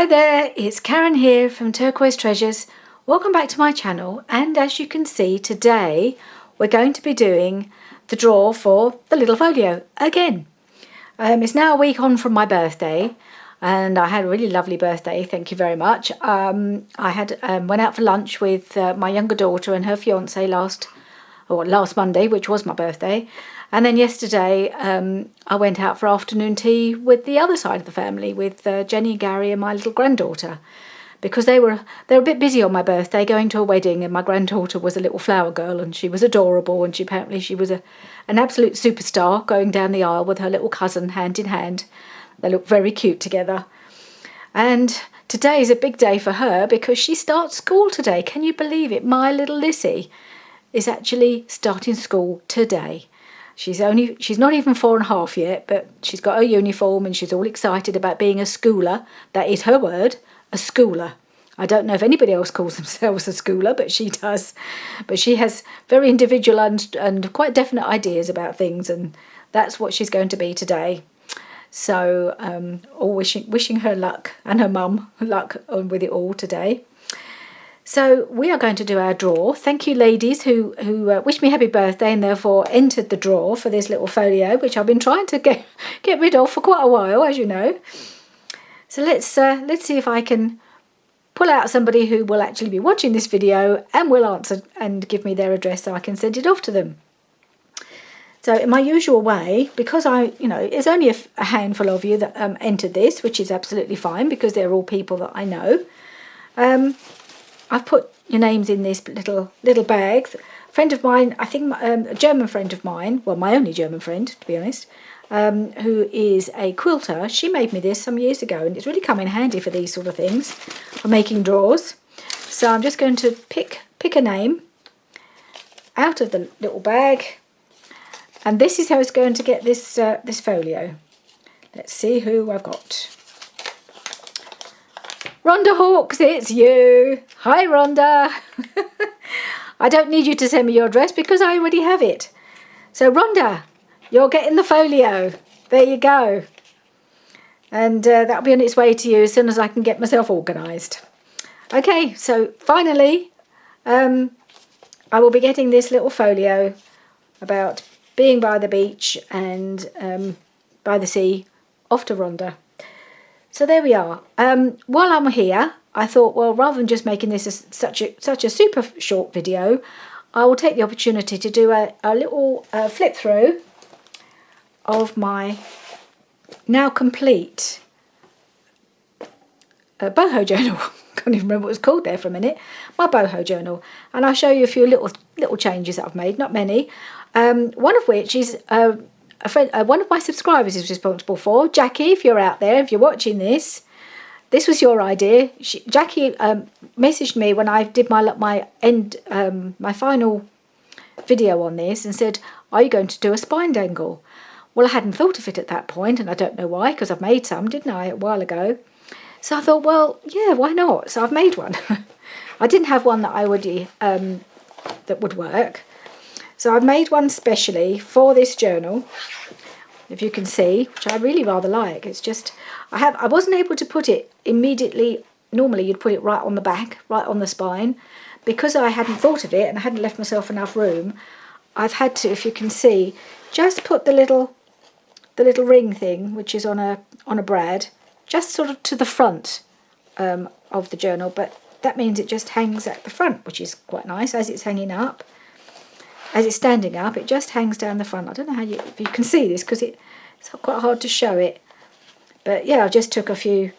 Hi there, it's Karen here from Turquoise Treasures. Welcome back to my channel, and as you can see today we're going to be doing the draw for the little folio again. It's now a week on from my birthday and I had a really lovely birthday, thank you very much. I went out for lunch with my younger daughter and her fiance last Monday, which was my birthday. And then yesterday I went out for afternoon tea with the other side of the family, with Jenny, Gary and my little granddaughter, because they were a bit busy on my birthday going to a wedding, and my granddaughter was a little flower girl and she was adorable, and she was an absolute superstar going down the aisle with her little cousin hand in hand. They looked very cute together. And today is a big day for her because she starts school today. Can you believe it? My little Lissy is actually starting school today. She's not even 4.5 yet, but she's got her uniform and she's all excited about being a schooler. That is her word, a schooler. I don't know if anybody else calls themselves a schooler, but she does. But she has very individual and quite definite ideas about things, and that's what she's going to be today. So all wishing her luck, and her mum luck with it all today. So we are going to do our draw. Thank you ladies who wished me happy birthday and therefore entered the draw for this little folio, which I've been trying to get rid of for quite a while, as you know. So let's see if I can pull out somebody who will actually be watching this video and will answer and give me their address so I can send it off to them. So in my usual way, because it's only a handful of you that entered this, which is absolutely fine because they're all people that I know. I've put your names in this little bag. A friend of mine, I think a German friend of mine, well, my only German friend, to be honest, who is a quilter, she made me this some years ago, and it's really come in handy for these sort of things, for making drawers. So I'm just going to pick a name out of the little bag, and this is how it's going to get this folio. Let's see who I've got. Rhonda Hawks, it's you. Hi Rhonda. I don't need you to send me your address because I already have it. So Rhonda, you're getting the folio. There you go. And that'll be on its way to you as soon as I can get myself organised. Okay, so finally I will be getting this little folio about being by the beach and by the sea off to Rhonda. So there we are. While I'm here, I thought, well, rather than just making this such a super short video, I will take the opportunity to do a little flip through of my now complete Boho Journal. Can't even remember what it was called there for a minute. My Boho Journal, and I'll show you a few little changes that I've made. Not many. One of which is one of my subscribers is responsible for. Jackie, if you're out there, if you're watching this was your idea. Jackie messaged me when I did my final video on this and said, are you going to do a spine dangle? Well, I hadn't thought of it at that point, and I don't know why, because I've made some, didn't I, a while ago. So I thought, well, yeah, why not? So I've made one. I didn't have one that that would work. So I've made one specially for this journal, if you can see, which I really rather like. It's just, I wasn't able to put it immediately. Normally you'd put it right on the back, right on the spine. Because I hadn't thought of it and I hadn't left myself enough room, I've had to, if you can see, just put the little ring thing, which is on a brad, just sort of to the front of the journal. But that means it just hangs at the front, which is quite nice as it's hanging up. As it's standing up, it just hangs down the front. I don't know if you can see this because it's quite hard to show it. But yeah, I just took a few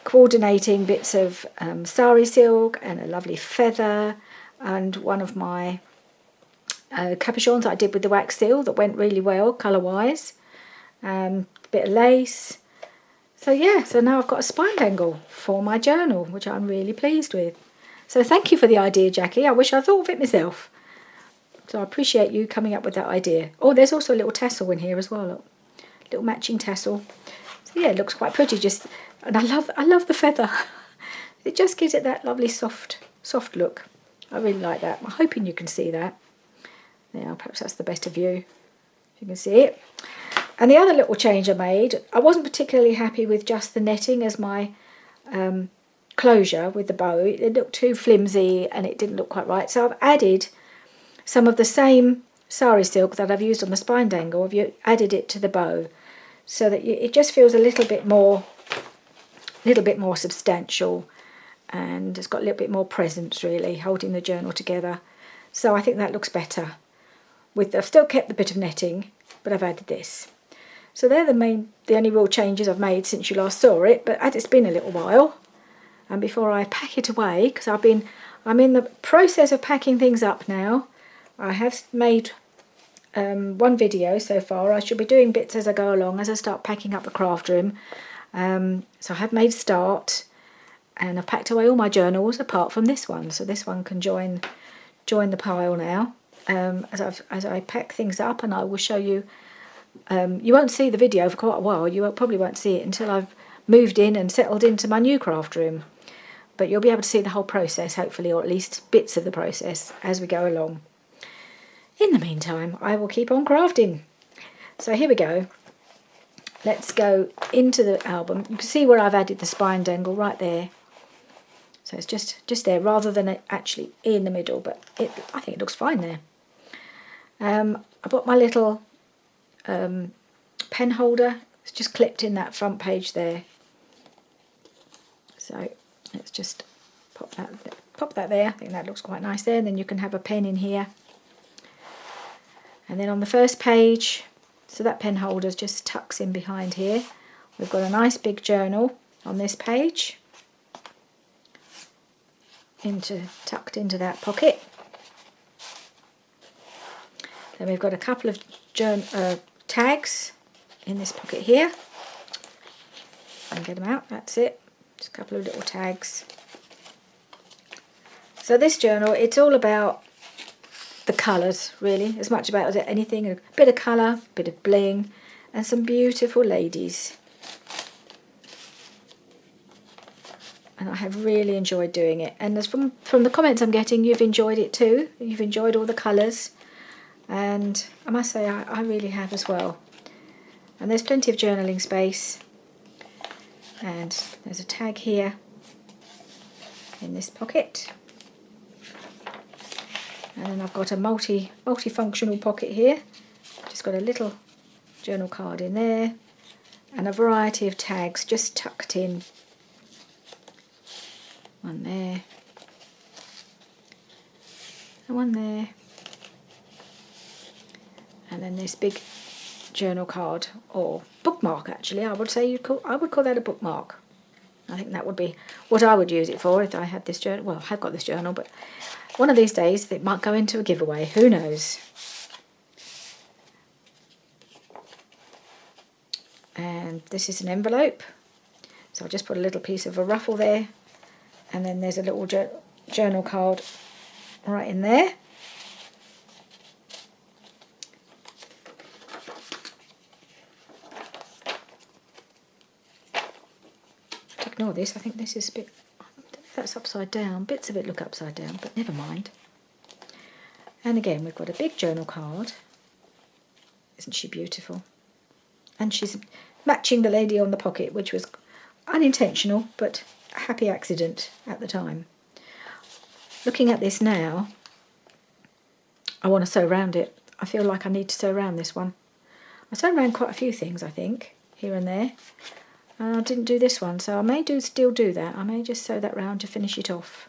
coordinating bits of sari silk and a lovely feather and one of my capuchons I did with the wax seal that went really well colour-wise. A bit of lace. So yeah, so now I've got a spine dangle for my journal, which I'm really pleased with. So thank you for the idea, Jackie. I wish I thought of it myself. So I appreciate you coming up with that idea. Oh, there's also a little tassel in here as well. Look. Little matching tassel. So yeah, it looks quite pretty. And I love the feather. It just gives it that lovely soft look. I really like that. I'm hoping you can see that. Yeah, perhaps that's the best of view. If you can see it. And the other little change I made, I wasn't particularly happy with just the netting as my closure with the bow. It looked too flimsy and it didn't look quite right. So I've added some of the same sari silk that I've used on the spine dangle. I've added it to the bow so that it just feels a little bit more substantial, and it's got a little bit more presence really, holding the journal together. So I think that looks better. I've still kept the bit of netting, but I've added this. So they're the only real changes I've made since you last saw it. But as it's been a little while, and before I pack it away, because I'm in the process of packing things up now. I have made one video so far. I should be doing bits as I go along, as I start packing up the craft room. So I have made a start, and I've packed away all my journals apart from this one. So this one can join the pile now. As I pack things up, and I will show you. You won't see the video for quite a while. You probably won't see it until I've moved in and settled into my new craft room. But you'll be able to see the whole process, hopefully, or at least bits of the process as we go along. In the meantime, I will keep on crafting. So here we go. Let's go into the album. You can see where I've added the spine dangle right there. So it's just there rather than it actually in the middle, but I think it looks fine there. I put my little pen holder. It's just clipped in that front page there. So let's just pop that there. I think that looks quite nice there. And then you can have a pen in here. And then on the first page, so that pen holder just tucks in behind here. We've got a nice big journal on this page, tucked into that pocket. Then we've got a couple of tags in this pocket here. And get them out. That's it. Just a couple of little tags. So this journal, it's all about the colours, really, as much about anything. A bit of colour, a bit of bling, and some beautiful ladies. And I have really enjoyed doing it. And as from the comments I'm getting, you've enjoyed it too. You've enjoyed all the colours. And I must say, I really have as well. And there's plenty of journaling space. And there's a tag here in this pocket. And then I've got a multifunctional pocket here. Just got a little journal card in there. And a variety of tags just tucked in. One there. And one there. And then this big journal card, or bookmark actually, I would call that a bookmark. I think that would be what I would use it for if I had this journal. Well, I have got this journal, but one of these days it might go into a giveaway, who knows. And this is an envelope, so I'll just put a little piece of a ruffle there, and then there's a little journal card right in there. Ignore this, I think this is a bit, that's upside down. Bits of it look upside down, but never mind. And again, we've got a big journal card. Isn't she beautiful? And she's matching the lady on the pocket, which was unintentional, but a happy accident at the time. Looking at this now, I want to sew around it. I feel like I need to sew around this one. I sewed around quite a few things, I think, here and there. And I didn't do this one, so I may still do that. I may just sew that round to finish it off.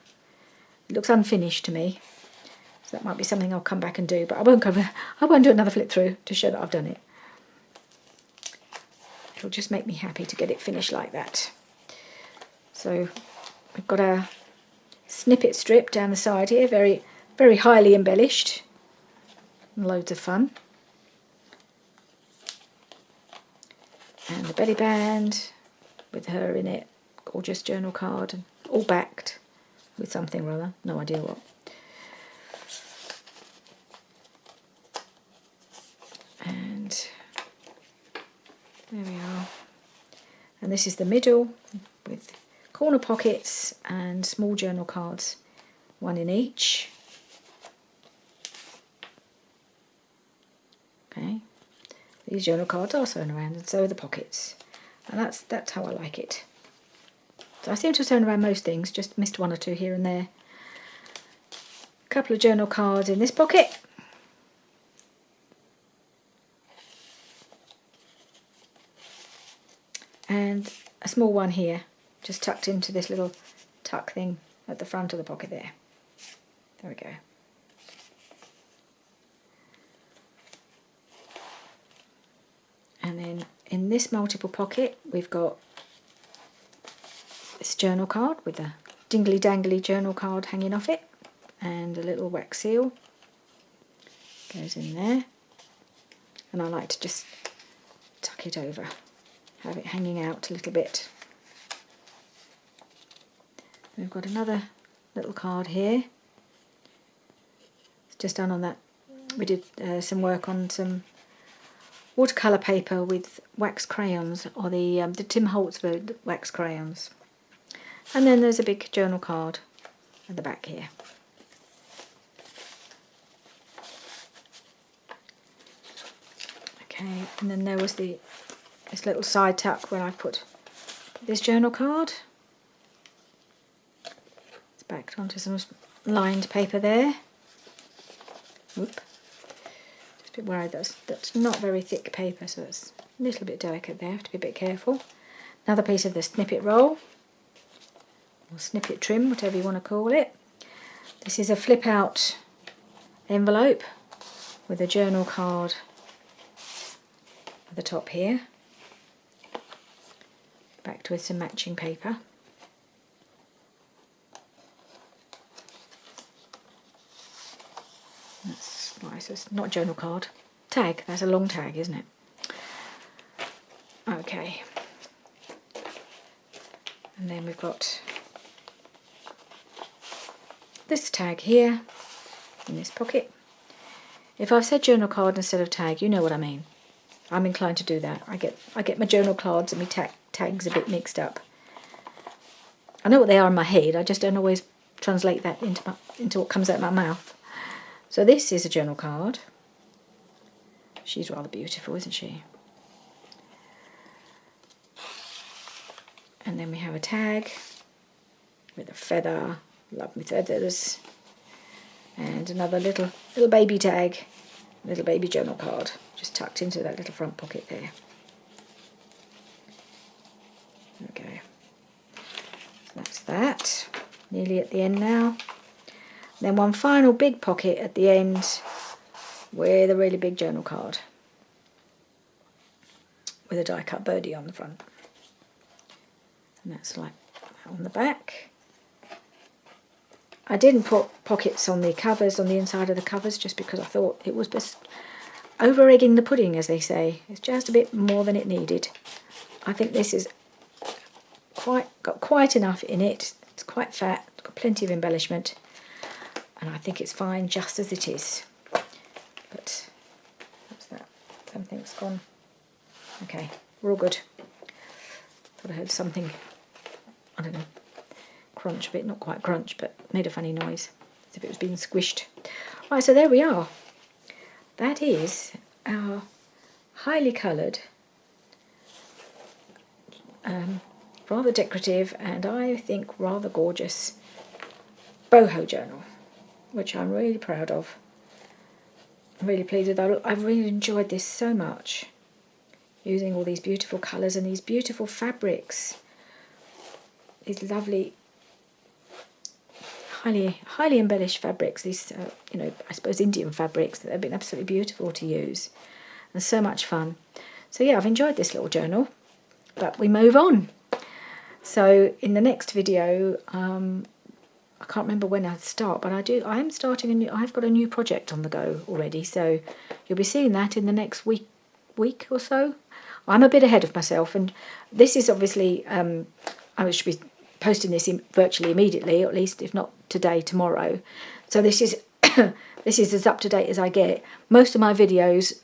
It looks unfinished to me, so that might be something I'll come back and do. But I won't do another flip through to show that I've done it. It'll just make me happy to get it finished like that. So we've got a snippet strip down the side here, very, very highly embellished. Loads of fun. And the belly band with her in it, gorgeous journal card, and all backed with something or other, no idea what. And there we are. And this is the middle with corner pockets and small journal cards, one in each. Okay. These journal cards are sewn around, and so are the pockets. And that's how I like it. So I seem to have sewn around most things, just missed one or two here and there. A couple of journal cards in this pocket. And a small one here, just tucked into this little tuck thing at the front of the pocket there. There we go. And then in this multiple pocket we've got this journal card with a dingly dangly journal card hanging off it, and a little wax seal goes in there, and I like to just tuck it over, have it hanging out a little bit. We've got another little card here. It's just done on that. We did some work on some watercolour paper with wax crayons, or the Tim Holtz's wax crayons. And then there's a big journal card at the back here. Okay, and then there was this little side tuck where I put this journal card. It's backed onto some lined paper there. Oop. Just a bit worried that's not very thick paper, so it's a little bit delicate there, have to be a bit careful. Another piece of the snippet roll, or snippet trim, whatever you want to call it. This is a flip out envelope with a journal card at the top here, backed with some matching paper. That's nice. It's not a journal card. Tag. That's a long tag, isn't it? Okay. And then we've got this tag here in this pocket. If I've said journal card instead of tag, you know what I mean. I'm inclined to do that. I get my journal cards and my tags a bit mixed up. I know what they are in my head, I just don't always translate that into what comes out of my mouth. So this is a journal card. She's rather beautiful, isn't she? And then we have a tag with a feather. Love me feathers. And another little baby tag, little baby journal card, just tucked into that little front pocket there. Okay, so that's that. Nearly at the end now. Then one final big pocket at the end with a really big journal card with a die cut birdie on the front. And that's like that on the back. I didn't put pockets on the covers, on the inside of the covers, just because I thought it was just over-egging the pudding, as they say. It's just a bit more than it needed. I think this is got quite enough in it. It's quite fat, it's got plenty of embellishment, and I think it's fine just as it is. But what's that? Something's gone. Okay, we're all good. Thought I heard something, I don't know, crunch a bit, not quite crunch, but made a funny noise, as if it was being squished. Right, so there we are. That is our highly coloured, rather decorative, and I think rather gorgeous Boho Journal, which I'm really proud of. I'm really pleased with that. I've really enjoyed this so much, using all these beautiful colours and these beautiful fabrics, these lovely highly embellished fabrics, these I suppose Indian fabrics that have been absolutely beautiful to use and so much fun. So yeah, I've enjoyed this little journal, but we move on. So in the next video, I can't remember when I'll start, but I am starting I've got a new project on the go already, so you'll be seeing that in the next week or so. I'm a bit ahead of myself, and this is obviously I should be posting this virtually immediately, or at least if not today, tomorrow. So this is this is as up to date as I get. Most of my videos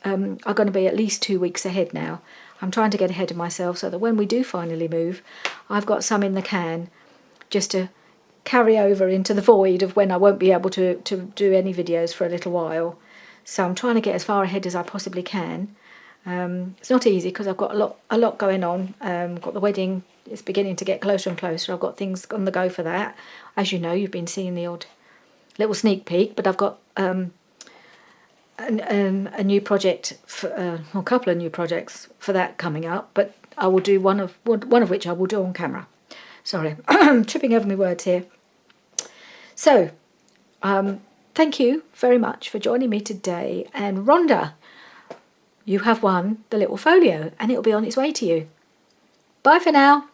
are going to be at least 2 weeks ahead now. I'm trying to get ahead of myself so that when we do finally move, I've got some in the can just to carry over into the void of when I won't be able to do any videos for a little while. So I'm trying to get as far ahead as I possibly can. It's not easy because I've got a lot going on. Got the wedding, it's beginning to get closer and closer. I've got things on the go for that. As you know, you've been seeing the odd little sneak peek, but I've got a new project, a couple of new projects for that coming up. But I will do one of which I will do on camera. Sorry, I'm tripping over my words here. So, thank you very much for joining me today. And Rhonda, you have won the little folio and it'll be on its way to you. Bye for now.